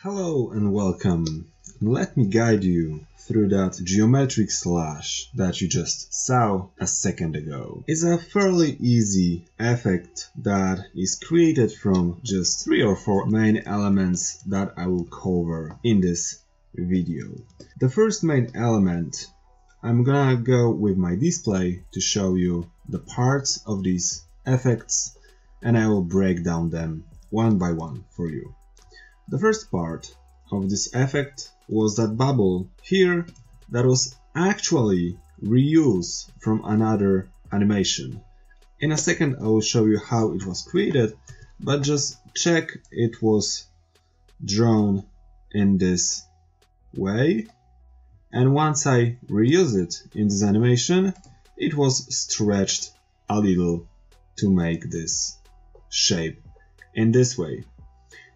Hello and welcome. Let me guide you through that geometric slash that you just saw a second ago. It's a fairly easy effect that is created from just 3 or 4 main elements that I will cover in this video. The first main element, I'm gonna go with my display to show you the parts of these effects, and I will break down them one by one for you. The first part of this effect was that bubble here that was actually reused from another animation. In a second I will show you how it was created, but just check it was drawn in this way, and once I reuse it in this animation, it was stretched a little to make this shape in this way.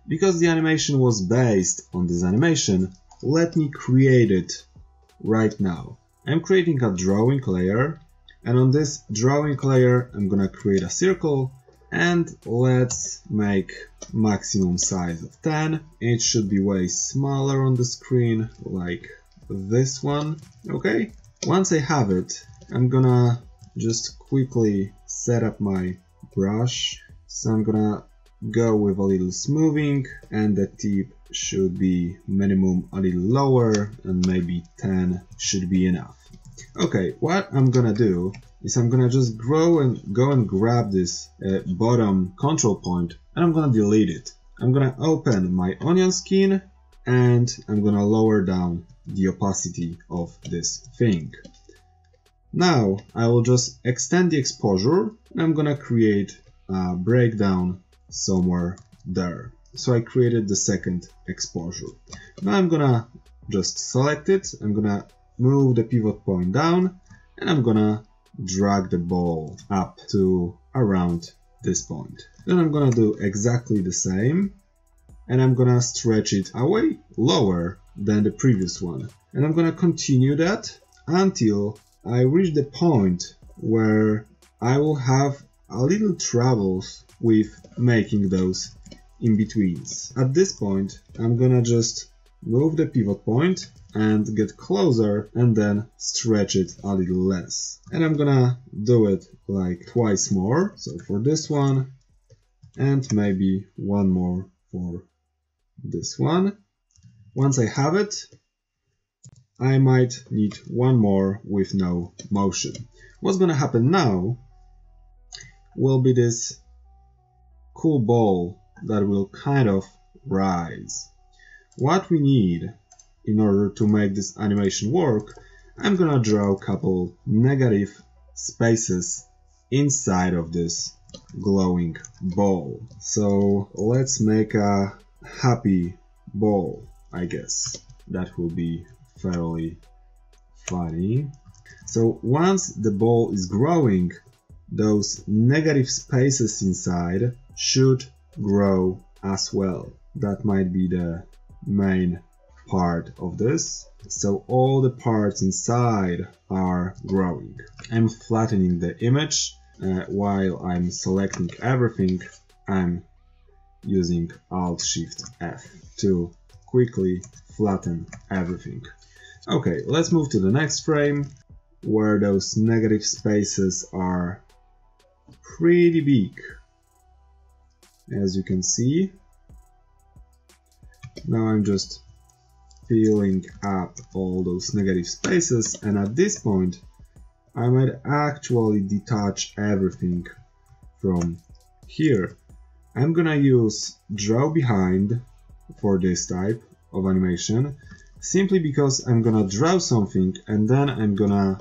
Because the animation was based on this animation, let me create it right now. I'm creating a drawing layer, and on this drawing layer I'm gonna create a circle, and let's make maximum size of 10. It should be way smaller on the screen, like this one. Okay, once I have it, I'm gonna just quickly set up my brush. So I'm gonna go with a little smoothing, and the tip should be minimum a little lower, and maybe 10 should be enough. Okay, what I'm gonna do is I'm gonna just go and grab this bottom control point, and I'm gonna delete it. I'm gonna open my onion skin, and I'm gonna lower down the opacity of this thing. Now I will just extend the exposure, and I'm gonna create a breakdown somewhere there. So I created the second exposure. Now I'm gonna just select it, I'm gonna move the pivot point down, and I'm gonna drag the ball up to around this point. Then I'm gonna do exactly the same, and I'm gonna stretch it away lower than the previous one. And I'm gonna continue that until I reach the point where I will have a little troubles with making those in-betweens. At this point, I'm gonna just move the pivot point and get closer, and then stretch it a little less. And I'm gonna do it like twice more. So for this one, and maybe one more for this one. Once I have it, I might need one more with no motion. What's gonna happen now will be this cool ball that will kind of rise. What we need in order to make this animation work, I'm gonna draw a couple negative spaces inside of this glowing ball. So let's make a happy ball, I guess. That will be fairly funny. So once the ball is growing, those negative spaces inside should grow as well. That might be the main part of this. So all the parts inside are growing. I'm flattening the image while I'm selecting everything. I'm using Alt-Shift-F to quickly flatten everything. Okay, let's move to the next frame where those negative spaces are pretty big, as you can see. Now I'm just filling up all those negative spaces, and at this point I might actually detach everything from here. I'm gonna use draw behind for this type of animation, simply because I'm gonna draw something and then I'm gonna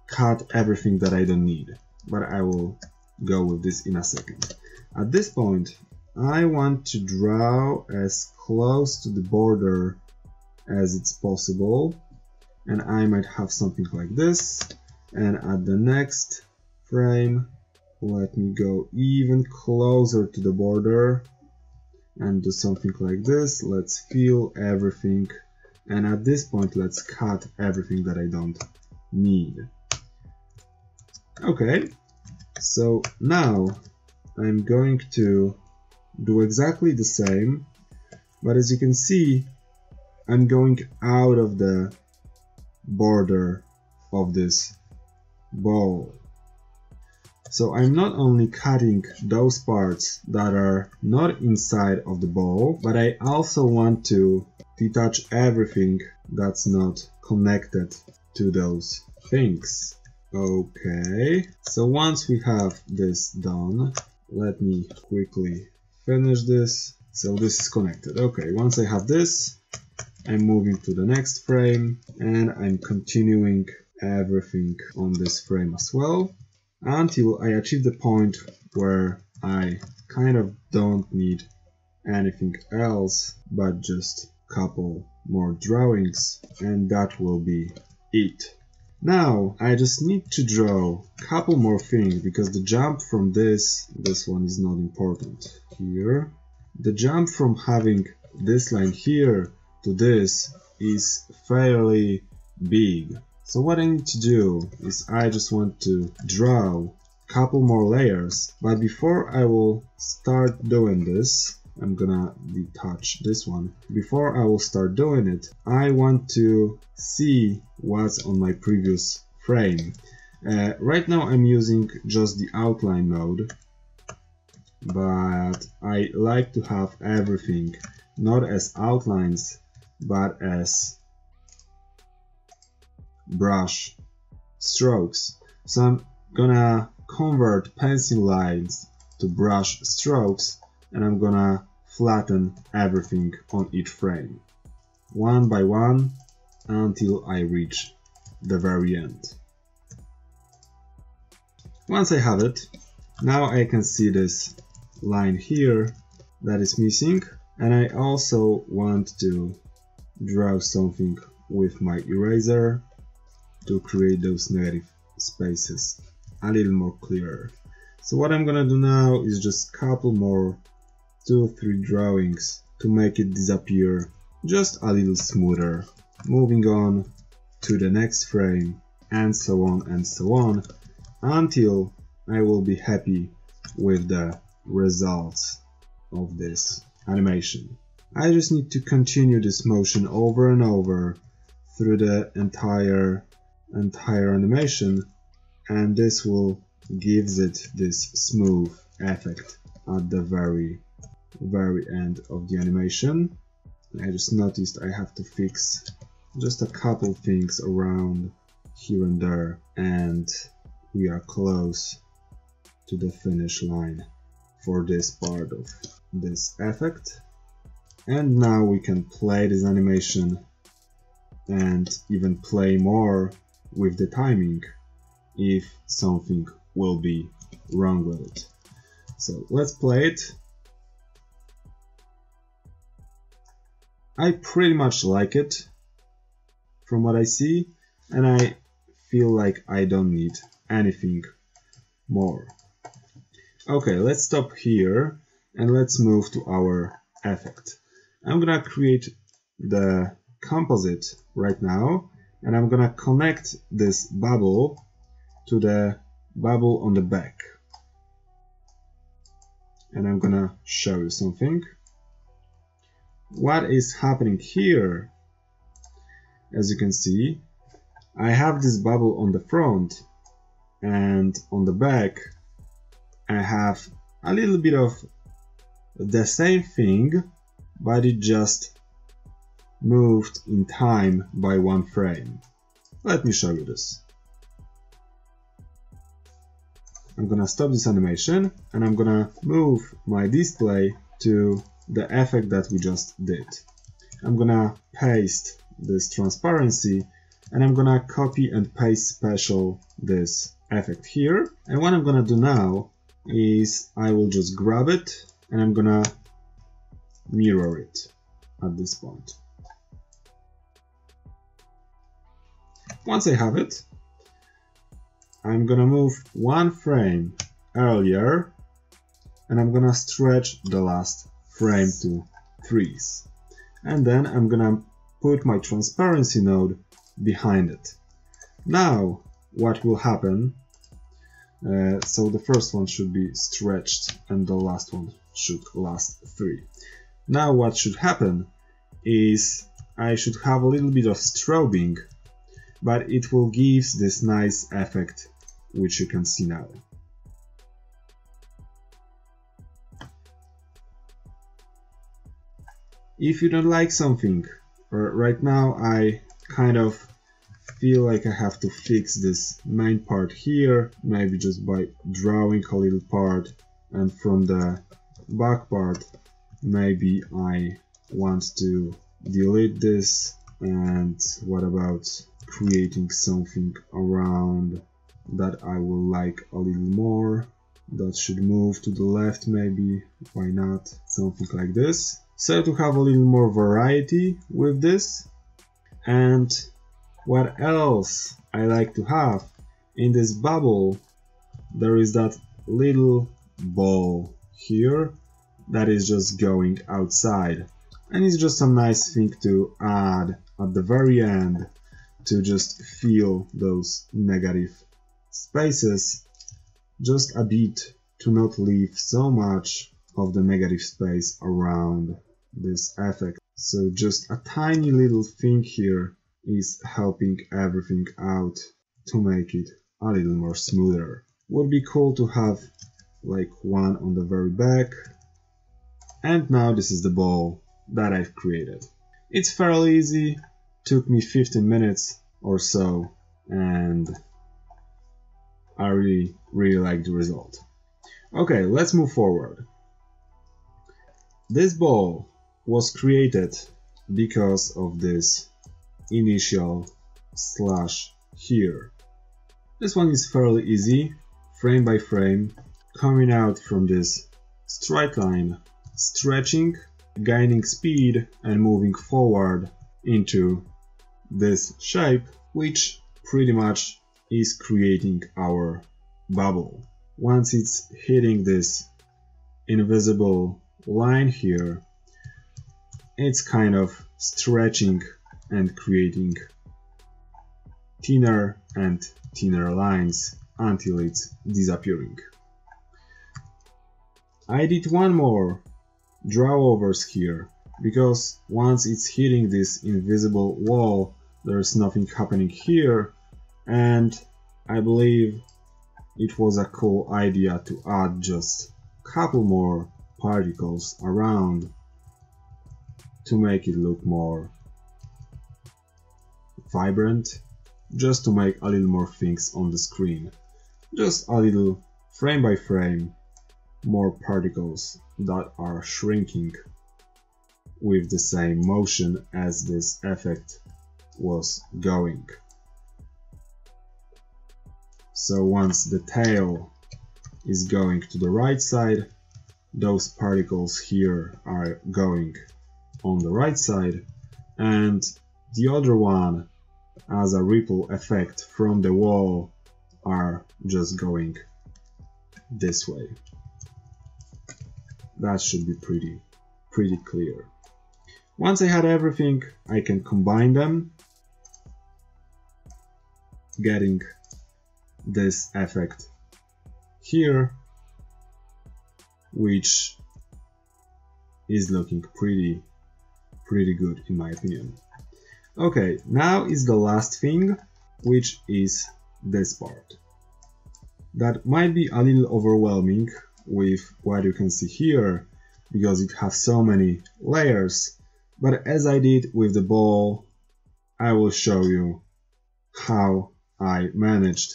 cut everything that I don't need. But I will go with this in a second. At this point, I want to draw as close to the border as it's possible, and I might have something like this. And at the next frame, let me go even closer to the border and do something like this. Let's fill everything, and at this point let's cut everything that I don't need. Okay, so now I'm going to do exactly the same But as you can see, I'm going out of the border of this ball. So I'm not only cutting those parts that are not inside of the ball, but I also want to detach everything that's not connected to those things. Okay, so once we have this done, let me quickly finish this. So this is connected. Okay, once I have this, I'm moving to the next frame and I'm continuing everything on this frame as well until I achieve the point where I kind of don't need anything else but just a couple more drawings, and that will be it. Now I just need to draw a couple more things because the jump from this one is not important here. The jump from having this line here to this is fairly big. So what I need to do is I just want to draw a couple more layers, but before I will start doing this, I'm gonna detach this one. Before I will start doing it, I want to see what's on my previous frame. Right now I'm using just the outline mode, but I like to have everything not as outlines but as brush strokes. So I'm gonna convert pencil lines to brush strokes, and I'm gonna flatten everything on each frame one by one until I reach the very end. Once I have it, now I can see this line here that is missing, and I also want to draw something with my eraser to create those negative spaces a little more clearer. So what I'm gonna do now is just a couple more 2-3 drawings to make it disappear just a little smoother. Moving on to the next frame, and so on until I will be happy with the results of this animation. I just need to continue this motion over and over through the entire animation, and this will gives it this smooth effect at the very end of the animation. I just noticed I have to fix just a couple things around here and there, and we are close to the finish line for this part of this effect. And now we can play this animation and even play more with the timing if something will be wrong with it. So let's play it. I pretty much like it from what I see, and I feel like I don't need anything more. Okay, let's stop here and let's move to our effect. I'm gonna create the composite right now, and I'm gonna connect this bubble to the bubble on the back. And I'm gonna show you something. What is happening here, as you can see, I have this bubble on the front, and on the back I have a little bit of the same thing, but it just moved in time by one frame. Let me show you this. I'm gonna stop this animation and I'm gonna move my display to the effect that we just did. I'm gonna paste this transparency and I'm gonna copy and paste special this effect here. And what I'm gonna do now is I will just grab it and I'm gonna mirror it at this point. Once I have it, I'm gonna move one frame earlier and I'm gonna stretch the last frame to threes. And then I'm gonna put my transparency node behind it. Now what will happen, so the first one should be stretched and the last one should last 3. Now what should happen is I should have a little bit of strobing, but it will give this nice effect which you can see now. If you don't like something, or right now I kind of feel like I have to fix this main part here, maybe just by drawing a little part, and from the back part maybe I want to delete this, and what about creating something around that I will like a little more, that should move to the left maybe, why not, something like this. So to have a little more variety with this. And what else I like to have, in this bubble there is that little ball here that is just going outside, and it's just a nice thing to add at the very end to just fill those negative spaces just a bit, to not leave so much of the negative space around this effect. So just a tiny little thing here is helping everything out to make it a little more smoother. Would be cool to have like one on the very back. And now this is the ball that I've created. It's fairly easy, took me 15 minutes or so, and I really like the result. Okay, let's move forward. This ball was created because of this initial slash here. This one is fairly easy, frame by frame, coming out from this straight line, stretching, gaining speed and moving forward into this shape, which pretty much is creating our bubble. Once it's hitting this invisible line here, it's kind of stretching and creating thinner and thinner lines until it's disappearing. I did one more drawovers here, because once it's hitting this invisible wall, there's nothing happening here, and I believe it was a cool idea to add just a couple more particles around to make it look more vibrant, just to make a little more things on the screen. Just a little frame by frame, more particles that are shrinking with the same motion as this effect was going. So once the tail is going to the right side, those particles here are going on the right side, and the other one as a ripple effect from the wall are just going this way. That should be pretty clear. Once I had everything, I can combine them, getting this effect here, which is looking pretty good in my opinion. Okay, now is the last thing, which is this part. That might be a little overwhelming with what you can see here, because it has so many layers, but as I did with the ball, I will show you how I managed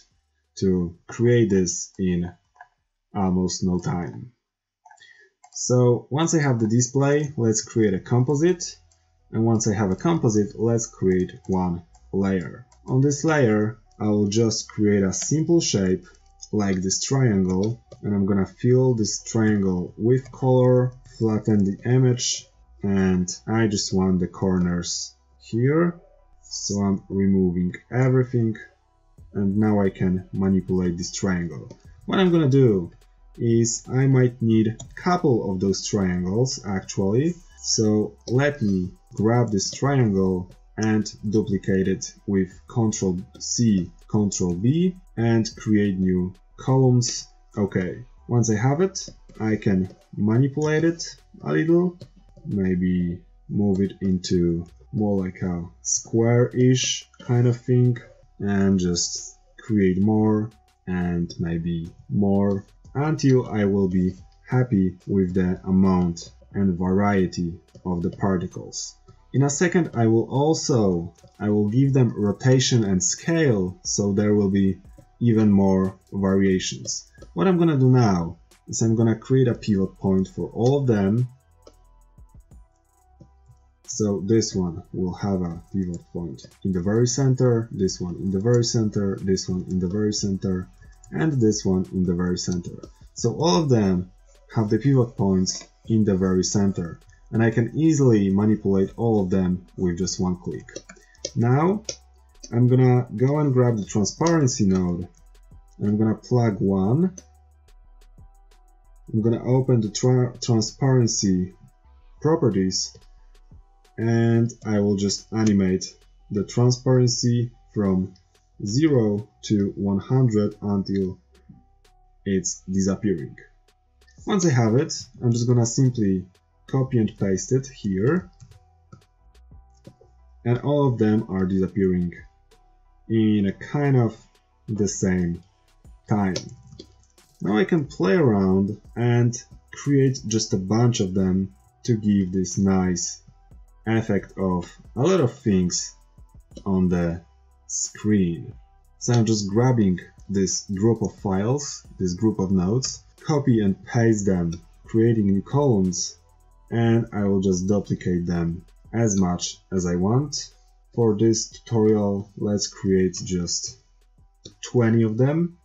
to create this in almost no time. So once I have the display, let's create a composite, and once I have a composite, let's create one layer. On this layer, I will just create a simple shape like this triangle, and I'm gonna fill this triangle with color, flatten the image, and I just want the corners here, so I'm removing everything, and now I can manipulate this triangle. What I'm gonna do is I might need a couple of those triangles actually, so let me grab this triangle and duplicate it with Ctrl C, Ctrl V, and create new columns. Okay, once I have it, I can manipulate it a little, maybe move it into more like a square-ish kind of thing, and just create more and maybe more until I will be happy with the amount and variety of the particles. In a second I will give them rotation and scale, so there will be even more variations. What I'm gonna do now is I'm gonna create a pivot point for all of them. So this one will have a pivot point in the very center, this one in the very center, this one in the very center, and this one in the very center. So all of them have the pivot points in the very center, and I can easily manipulate all of them with just one click. Now I'm gonna go and grab the transparency node, and I'm gonna plug one. I'm gonna open the transparency properties, and I will just animate the transparency from 0 to 100 until it's disappearing. Once I have it, I'm just gonna simply copy and paste it here, and all of them are disappearing in a kind of the same time. Now I can play around and create just a bunch of them to give this nice effect of a lot of things on the screen. So I'm just grabbing this group of files, this group of nodes, copy and paste them, creating new columns, and I will just duplicate them as much as I want. For this tutorial, let's create just 20 of them.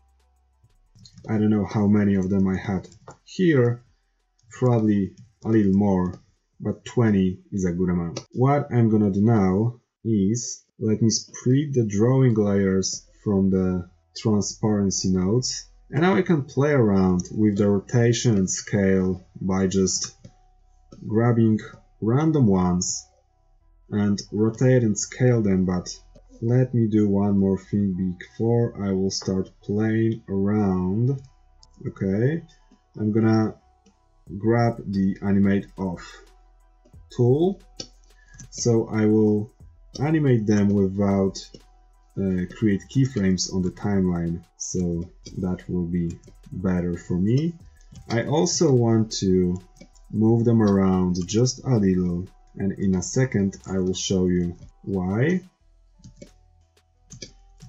I don't know how many of them I had here, probably a little more, but 20 is a good amount. What I'm gonna do now is, let me split the drawing layers from the transparency nodes, and now I can play around with the rotation and scale by just grabbing random ones and rotate and scale them. But let me do one more thing before I will start playing around. Okay, I'm gonna grab the animate off tool, so I will animate them without create keyframes on the timeline, so that will be better for me. I also want to move them around just a little, and in a second I will show you why.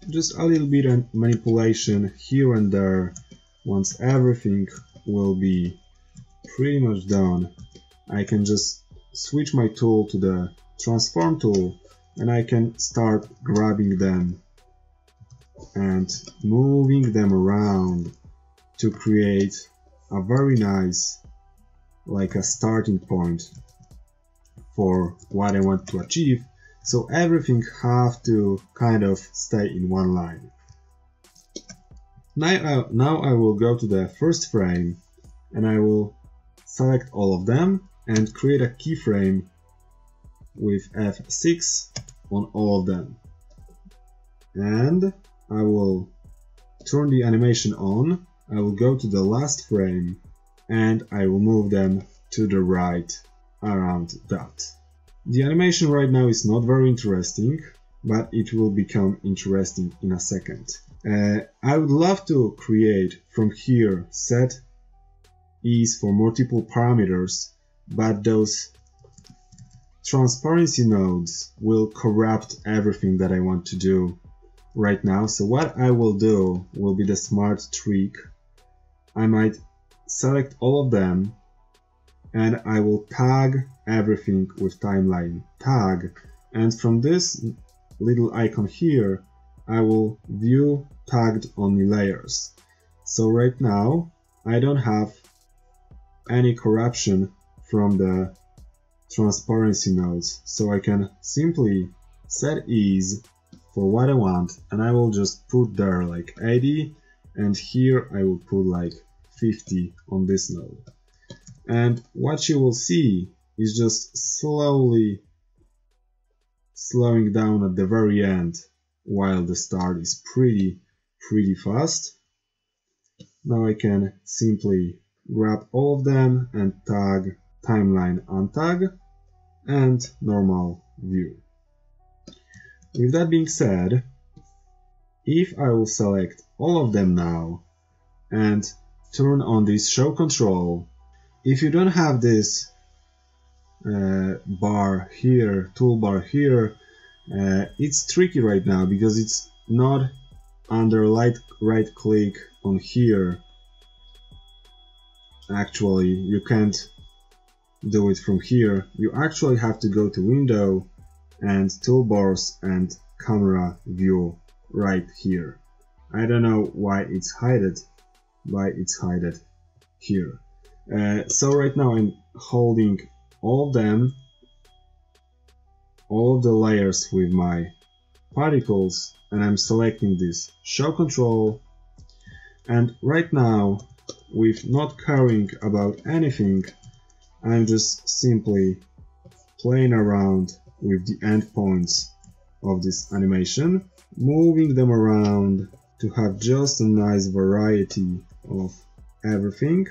Just a little bit of manipulation here and there. Once everything will be pretty much done, I can just switch my tool to the transform tool, and I can start grabbing them and moving them around to create a very nice, like a starting point for what I want to achieve. So everything have to kind of stay in one line. Now I will go to the first frame, and I will select all of them and create a keyframe with F6 on all of them. And I will turn the animation on. I will go to the last frame, and I will move them to the right around that. The animation right now is not very interesting, but it will become interesting in a second. I would love to create from here set ease for multiple parameters, but those transparency nodes will corrupt everything that I want to do right now. So what I will do will be the smart trick. I might select all of them, and I will tag everything with timeline tag, and from this little icon here I will view tagged only layers. So right now I don't have any corruption from the transparency nodes, so I can simply set ease for what I want, and I will just put there like 80, and here I will put like 50 on this node. And what you will see is just slowly slowing down at the very end, while the start is pretty fast. Now I can simply grab all of them and tag timeline untag, and normal view. With that being said, if I will select all of them now and turn on this show control, if you don't have this bar here, toolbar here, it's tricky right now because it's not under right click on here. Actually, you can't do it from here. You actually have to go to Window and Toolbars and Camera View right here. I don't know why it's hidden here. So right now I'm holding all of them, all of the layers with my particles, and I'm selecting this show control, and right now, with not caring about anything, I'm just simply playing around with the endpoints of this animation, moving them around to have just a nice variety of everything,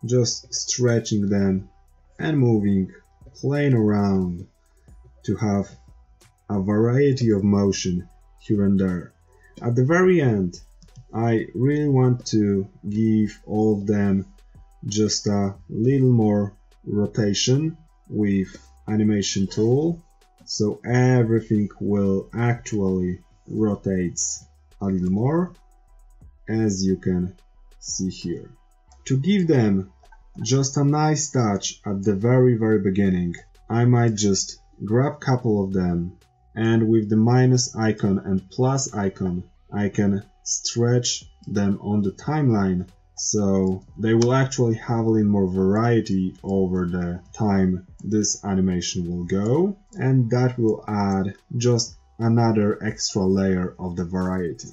just stretching them and moving, playing around to have a variety of motion here and there. At the very end, I really want to give all of them just a little more rotation with animation tool, so everything will actually rotate a little more, as you can see here. To give them just a nice touch at the very beginning, I might just grab a couple of them, and with the minus icon and plus icon I can stretch them on the timeline, so they will actually have a little more variety over the time this animation will go, and that will add just another extra layer of the variety.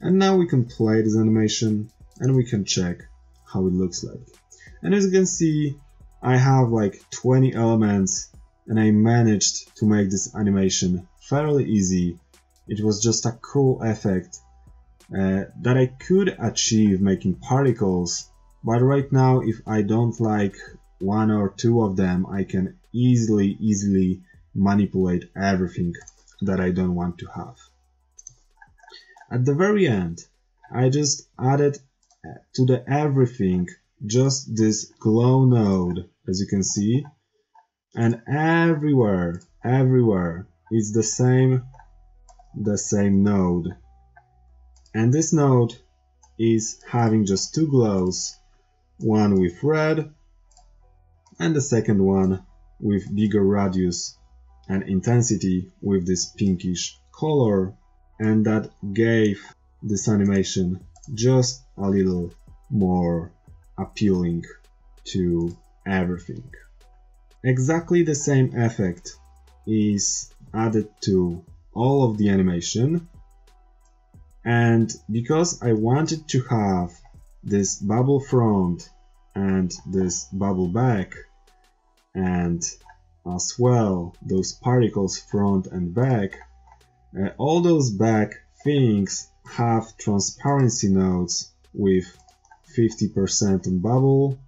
And now we can play this animation and we can check how it looks like. And as you can see, I have like 20 elements and I managed to make this animation fairly easy. It was just a cool effect that I could achieve making particles, but right now if I don't like one or two of them, I can easily manipulate everything that I don't want to have. At the very end, I just added to the everything just this glow node, as you can see, and everywhere is the same node, and this node is having just two glows, one with red and the second one with bigger radius and intensity with this pinkish color, and that gave this animation just a little more appealing to everything. Exactly the same effect is added to all of the animation, and because I wanted to have this bubble front and this bubble back, and as well those particles front and back, all those back things have transparency nodes with 50% on bubble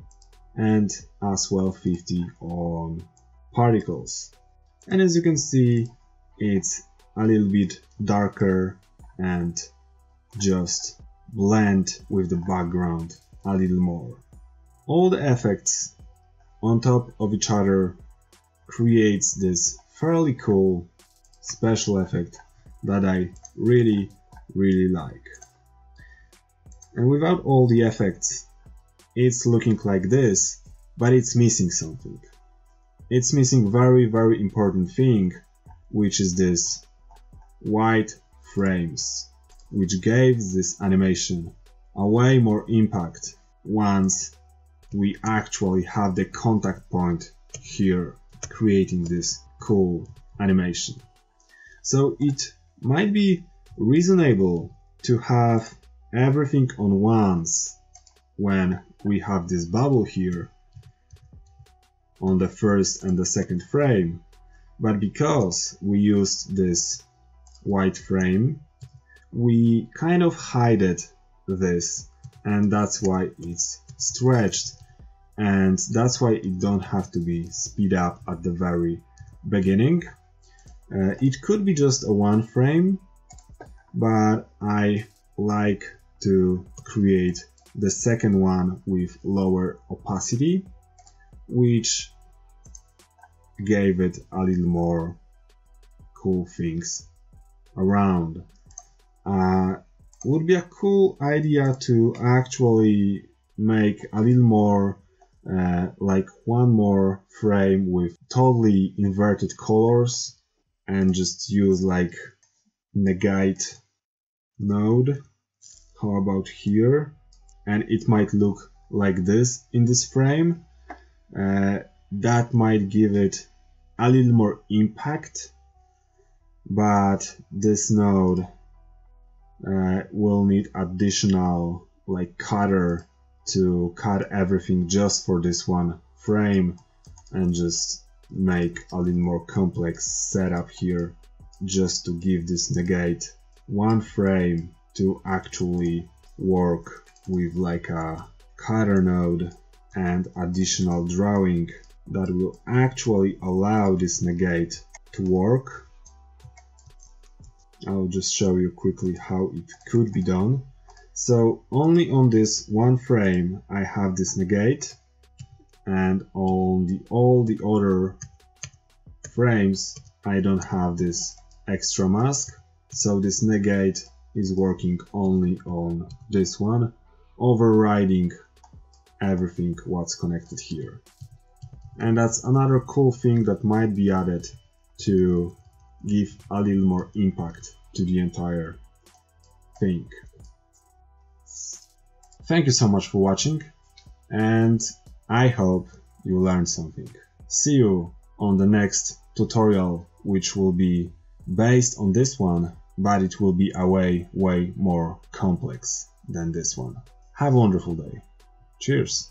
and as well 50 on particles. And as you can see, it's a little bit darker and just blend with the background a little more. All the effects on top of each other creates this fairly cool special effect that I really like. And without all the effects, it's looking like this, but it's missing something. It's missing very important thing, which is this white frames, which gives this animation a way more impact once we actually have the contact point here creating this cool animation. So it might be reasonable to have everything on once when we have this bubble here on the first and the second frame, but because we used this white frame, we kind of hided this, and that's why it's stretched and that's why it don't have to be speed up at the very beginning. It could be just a one frame, but I like to create the second one with lower opacity, which gave it a little more cool things around. Would be a cool idea to actually make a little more like one more frame with totally inverted colors and just use like negate node. How about here? And it might look like this in this frame. That might give it a little more impact, but this node will need additional like cutter to cut everything just for this one frame and just make a little more complex setup here just to give this negate one frame to actually work with like a cutter node and additional drawing that will actually allow this negate to work. I'll just show you quickly how it could be done. So only on this one frame I have this negate, and on all the other frames I don't have this extra mask, so this negate is working only on this one, overriding everything what's connected here. And that's another cool thing that might be added to give a little more impact to the entire thing. Thank you so much for watching, and I hope you learned something. See you on the next tutorial, which will be based on this one, but it will be a way more complex than this one. Have a wonderful day. Cheers!